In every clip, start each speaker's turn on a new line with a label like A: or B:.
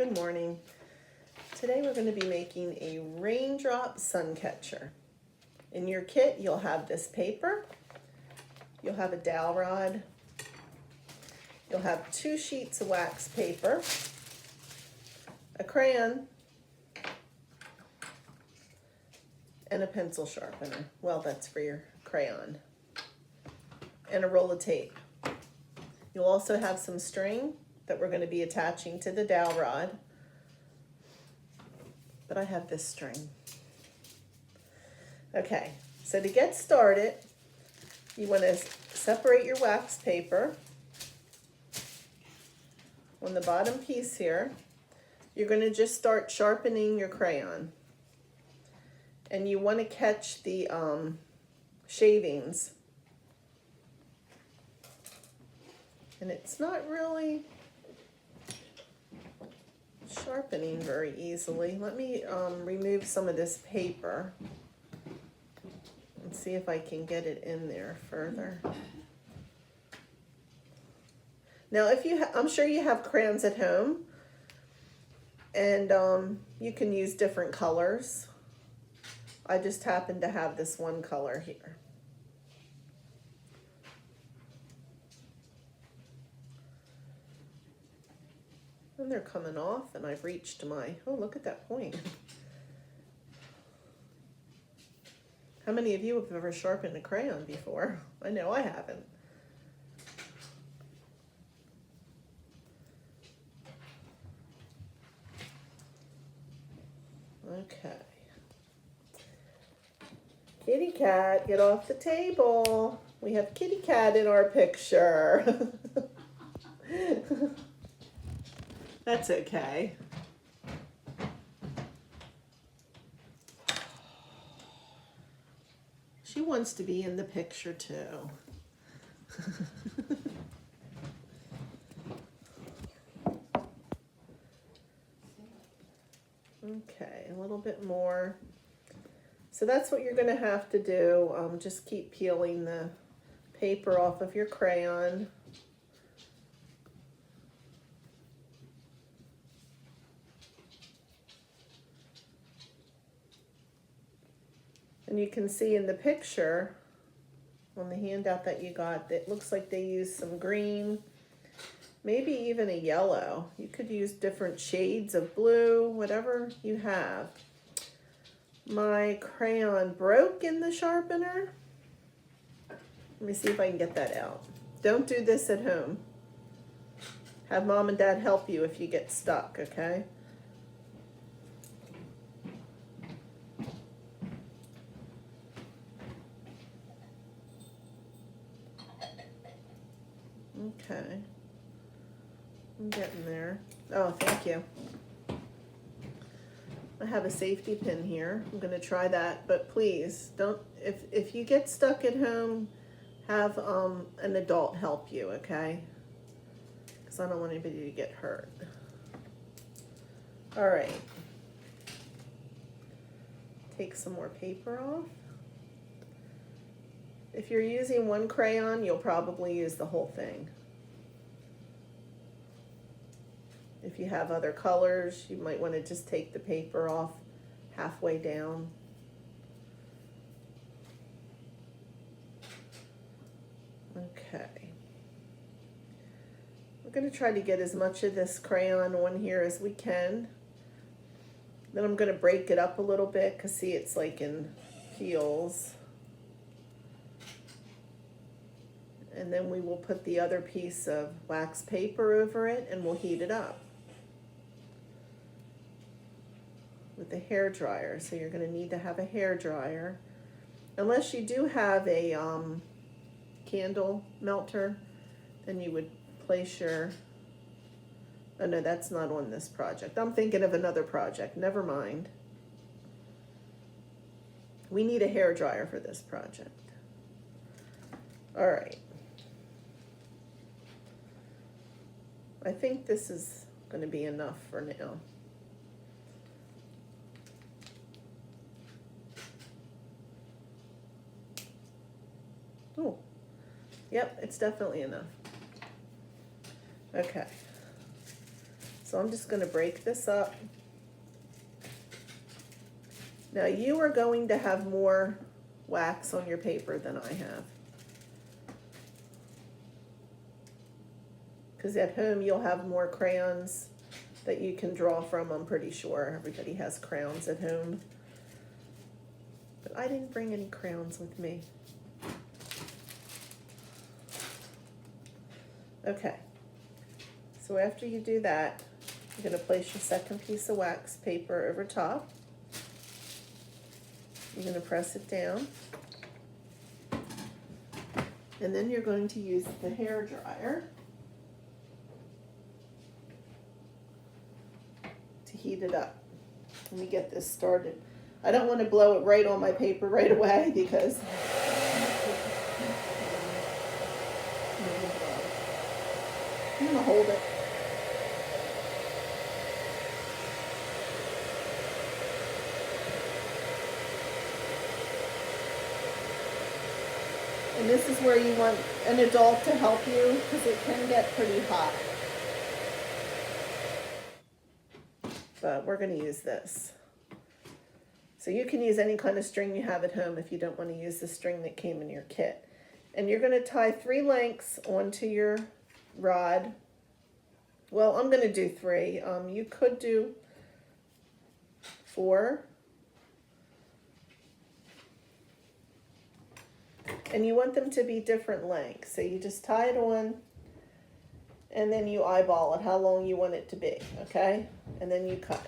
A: Good morning. Today we're going to be making a Raindrop Suncatcher. In your kit you'll have this paper, you'll have a dowel rod, you'll have 2 sheets of wax paper, a crayon, and a pencil sharpener. Well, that's for your crayon. And a roll of tape. You'll also have some string that we're going to be attaching to the dowel rod. But I have this string. Okay, so to get started, you want to separate your wax paper. On the bottom piece here, you're going to just start sharpening your crayon. And you want to catch the shavings. And it's not really sharpening very easily. Let me remove some of this paper and see if I can get it in there further. Now, if you I'm sure you have crayons at home, and you can use different colors. I just happen to have this one color here. And they're coming off, and I've reached my, oh, look at that point. How many of you have ever sharpened a crayon before? I know I haven't. Okay. Kitty cat, get off the table. We have kitty cat in our picture. That's okay. She wants to be in the picture too. Okay, a little bit more. So that's what you're going to have to do. Just keep peeling the paper off of your crayon. And you can see in the picture, on the handout that you got, it looks like they used some green, maybe even a yellow. You could use different shades of blue, whatever you have. My crayon broke in the sharpener. Let me see if I can get that out. Don't do this at home. Have mom and dad help you if you get stuck, okay? Okay. I'm getting there. Oh, thank you. I have a safety pin here. I'm going to try that, but please don't, if you get stuck at home, have an adult help you, okay? Because I don't want anybody to get hurt. All right. Take some more paper off. If you're using one crayon, you'll probably use the whole thing. If you have other colors, you might want to just take the paper off halfway down. Okay. We're going to try to get as much of this crayon on here as we can. Then I'm going to break it up a little bit because see, it's like in peels. And then we will put the other piece of wax paper over it and we'll heat it up with the hair dryer. So you're going to need to have a hair dryer. Unless you do have a candle melter, then you would place your, oh no, that's not on this project. I'm thinking of another project. Never mind. We need a hair dryer for this project. All right. I think this is going to be enough for now. Oh, yep, it's definitely enough. Okay. So I'm just going to break this up. Now you are going to have more wax on your paper than I have. Because at home you'll have more crayons that you can draw from, I'm pretty sure. Everybody has crayons at home. But I didn't bring any crayons with me. Okay. So after you do that, you're going to place your second piece of wax paper over top. You're going to press it down. And then you're going to use the hair dryer to heat it up. Let me get this started. I don't want to blow it right on my paper right away because I'm going to hold it. And this is where you want an adult to help you because it can get pretty hot. But we're going to use this. So you can use any kind of string you have at home if you don't want to use the string that came in your kit. And you're going to tie 3 lengths onto your rod. Well, I'm going to do 3. You could do 4. And you want them to be different lengths. So you just tie it on and then you eyeball it how long you want it to be, okay? And then you cut.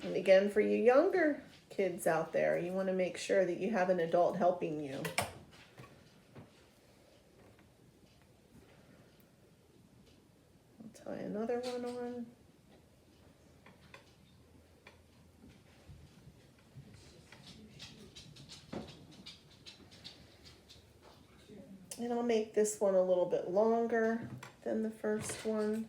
A: And again, for you younger kids out there, you want to make sure that you have an adult helping you. I'll tie another one on. And I'll make this one a little bit longer than the first one.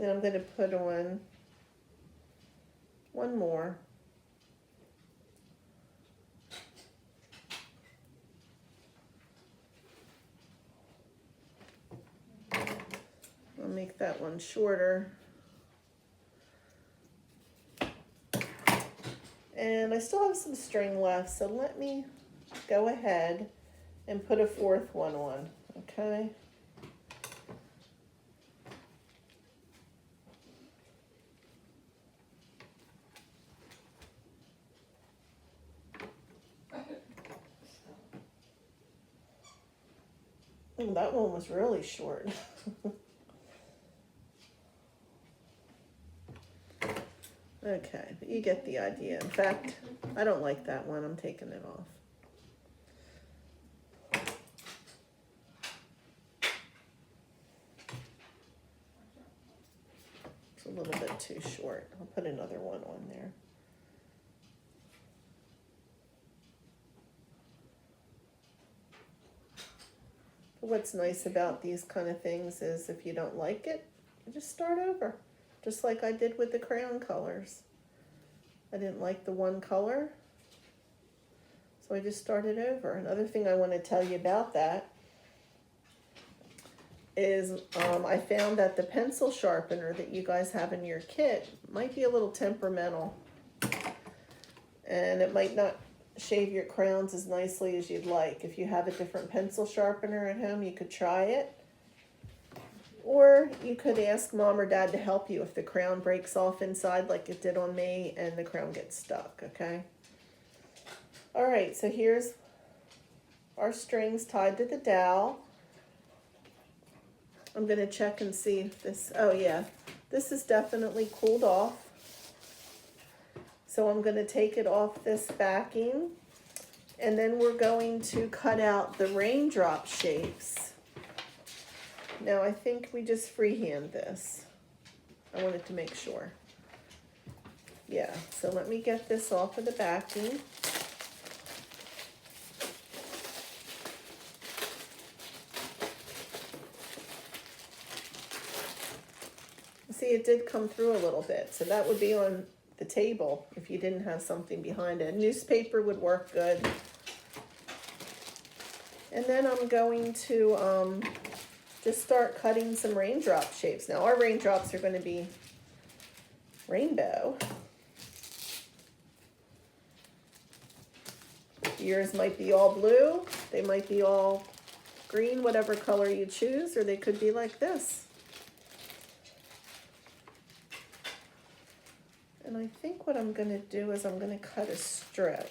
A: And I'm going to put on one more. I'll make that one shorter. And I still have some string left, so let me go ahead and put a 4th one on, okay? Oh, that one was really short. Okay, but you get the idea. In fact, I don't like that one. I'm taking it off. It's a little bit too short. I'll put another one on there. But what's nice about these kind of things is if you don't like it, you just start over. Just like I did with the crayon colors. I didn't like the one color, so I just started over. Another thing I want to tell you about that is I found that the pencil sharpener that you guys have in your kit might be a little temperamental. And it might not shave your crayons as nicely as you'd like. If you have a different pencil sharpener at home, you could try it. Or you could ask mom or dad to help you if the crayon breaks off inside like it did on me and the crayon gets stuck, okay? All right, so here's our strings tied to the dowel. I'm gonna check and see if this, oh yeah, this is definitely cooled off. So I'm gonna take it off this backing and then we're going to cut out the raindrop shapes. Now I think we just freehand this. I wanted to make sure. Yeah, so let me get this off of the backing. See, it did come through a little bit, so that would be on the the table if you didn't have something behind it. Newspaper would work good. And then I'm going to just start cutting some raindrop shapes. Now our raindrops are going to be rainbow. Yours might be all blue, they might be all green, whatever color you choose, or they could be like this. And I think what I'm going to do is I'm going to cut a strip.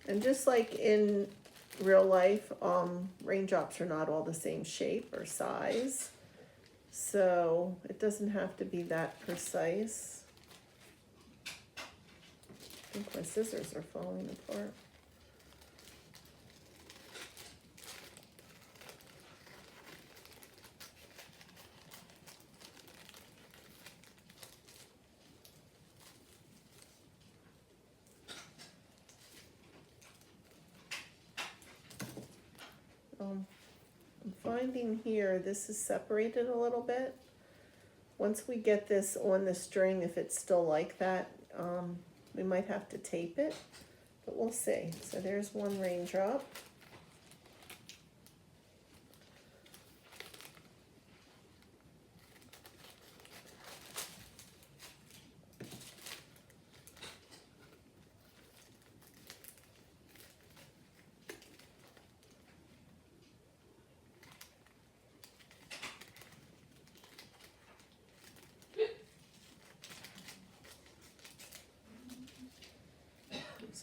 A: And just like in real life, raindrops are not all the same shape or size. So it doesn't have to be that precise. I think my scissors are falling apart. I'm finding here this is separated a little bit. Once we get this on the string, if it's still like that, we might have to tape it, but we'll see. So there's one raindrop.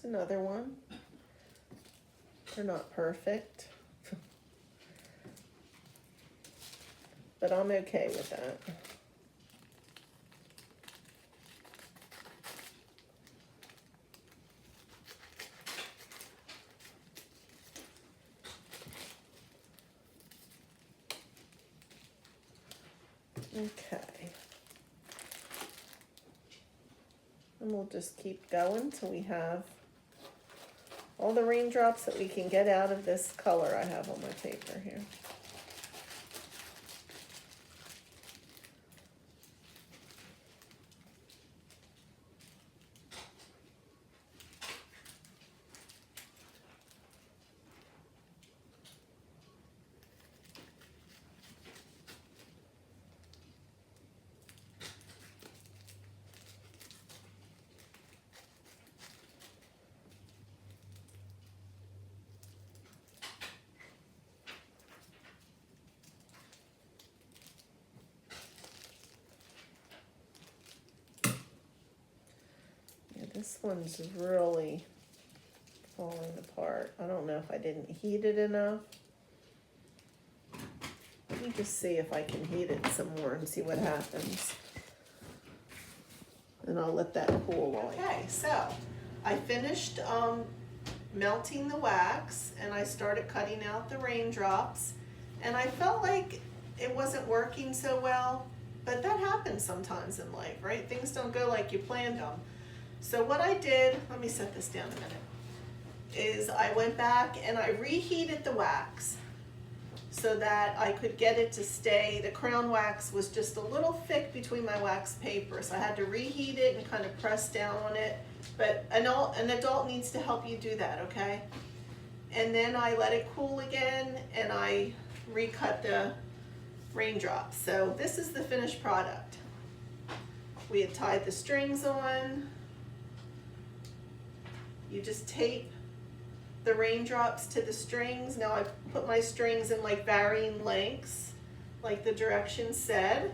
A: Another one. They're not perfect, but I'm okay with that. Okay. And we'll just keep going till we have all the raindrops that we can get out of this color I have on my paper here. This one's really falling apart. I don't know if I didn't heat it enough. Let me just see if I can heat it some more and see what happens. And I'll let that cool off. Okay, so I finished melting the wax and I started cutting out the raindrops. And I felt like it wasn't working so well, but that happens sometimes in life, right? Things don't go like you planned them. So what I did, let me set this down a minute, is I went back and I reheated the wax so that I could get it to stay. The crown wax was just a little thick between my wax paper, so I had to reheat it and kind of press down on it. But an adult needs to help you do that, okay? And then I let it cool again and I recut the raindrops. So this is the finished product. We had tied the strings on. You just tape the raindrops to the strings. Now I put my strings in like varying lengths, like the directions said.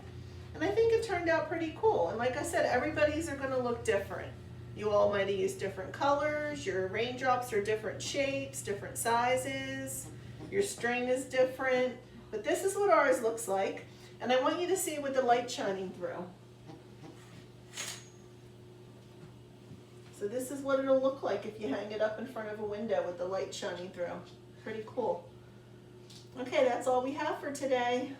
A: And I think it turned out pretty cool. And like I said, everybody's are gonna look different. You all might have used different colors. Your raindrops are different shapes, different sizes. Your string is different. But this is what ours looks like. And I want you to see it with the light shining through. So this is what it'll look like if you hang it up in front of a window with the light shining through. Pretty cool. Okay, that's all we have for today.